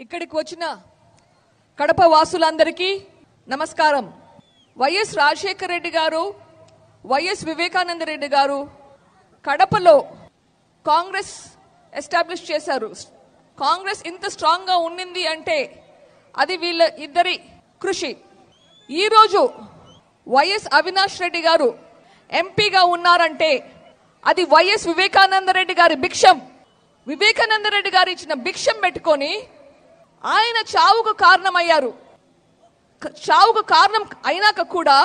ఇక్కడికి వచ్చిన కడప వాసులందరికీ నమస్కారం. వైఎస్ రాజశేఖర రెడ్డి గారు, వైఎస్ వివేకానంద రెడ్డి గారు కడపలో కాంగ్రెస్ ఎస్టాబ్లిష్ చేశారు. కాంగ్రెస్ ఇంత స్ట్రాంగ్ గా ఉండింది అంటే అది వీళ్ళ ఇద్దరి కృషి. ఈరోజు వైఎస్ అవినాష్ రెడ్డి గారు ఎంపీగా ఉన్నారంటే అది వైఎస్ వివేకానంద రెడ్డి గారి భిక్షం. వివేకానంద రెడ్డి గారు ఇచ్చిన భిక్షం పెట్టుకొని ఆయన చావుకు కారణమయ్యారు. చావుకు కారణం అయినాక కూడా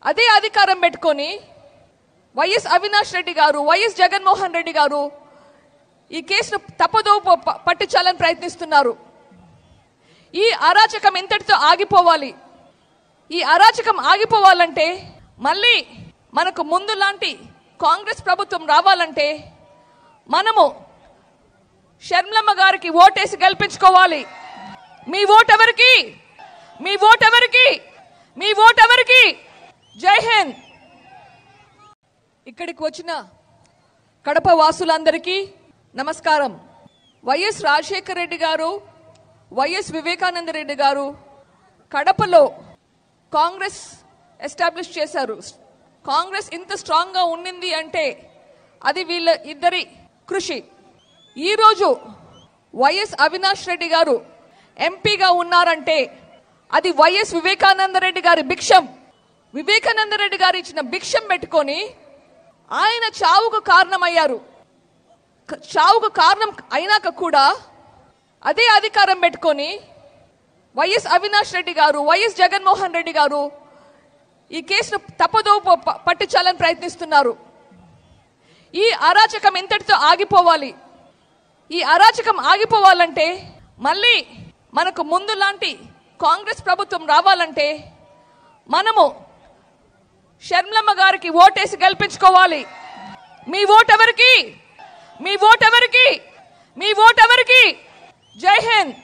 అదే అధికారం పెట్టుకొని వైఎస్ అవినాష్ రెడ్డి గారు, వైఎస్ జగన్మోహన్ రెడ్డి గారు ఈ కేసును తప్పదో పట్టించాలని ప్రయత్నిస్తున్నారు. ఈ అరాచకం ఇంతటితో ఆగిపోవాలి. ఈ అరాచకం ఆగిపోవాలంటే మళ్ళీ మనకు ముందు లాంటి కాంగ్రెస్ ప్రభుత్వం రావాలంటే మనము షర్మిలమ్మ గారికి ఓటేసి గెలిపించుకోవాలి. మీ ఓట్ ఎవరికి? మీ ఓట్ ఎవరికి? మీ ఓట్ ఎవరికి? జై హింద్. ఇక్కడికి వచ్చిన కడప వాసులందరికీ నమస్కారం. వైఎస్ రాజశేఖర రెడ్డి గారు, వైఎస్ వివేకానంద రెడ్డి గారు కడపలో కాంగ్రెస్ ఎస్టాబ్లిష్ చేశారు. కాంగ్రెస్ ఇంత స్ట్రాంగ్ గా ఉండింది అంటే అది వీళ్ళ ఇద్దరి కృషి. ఈరోజు వైఎస్ అవినాష్ రెడ్డి గారు ఎంపీగా ఉన్నారంటే అది వైఎస్ వివేకానంద రెడ్డి గారి భిక్షం. వివేకానంద రెడ్డి గారు ఇచ్చిన భిక్షం పెట్టుకొని ఆయన చావుకు కారణమయ్యారు. చావుకు కారణం అయినాక కూడా అదే అధికారం పెట్టుకొని వైఎస్ అవినాష్ రెడ్డి గారు, వైఎస్ జగన్మోహన్ రెడ్డి గారు ఈ కేసును తప్పదో పట్టించాలని ప్రయత్నిస్తున్నారు. ఈ అరాచకం ఇంతటితో ఆగిపోవాలి. ఈ అరాచకం ఆగిపోవాలంటే మళ్ళీ మనకు ముందు లాంటి కాంగ్రెస్ ప్రభుత్వం రావాలంటే మనము షర్మిలమ్మ గారికి ఓటేసి గెలిపించుకోవాలి. మీ ఓట్ ఎవరికి? మీ ఓట్ ఎవరికి? మీ ఓట్ ఎవరికి? జై హింద్.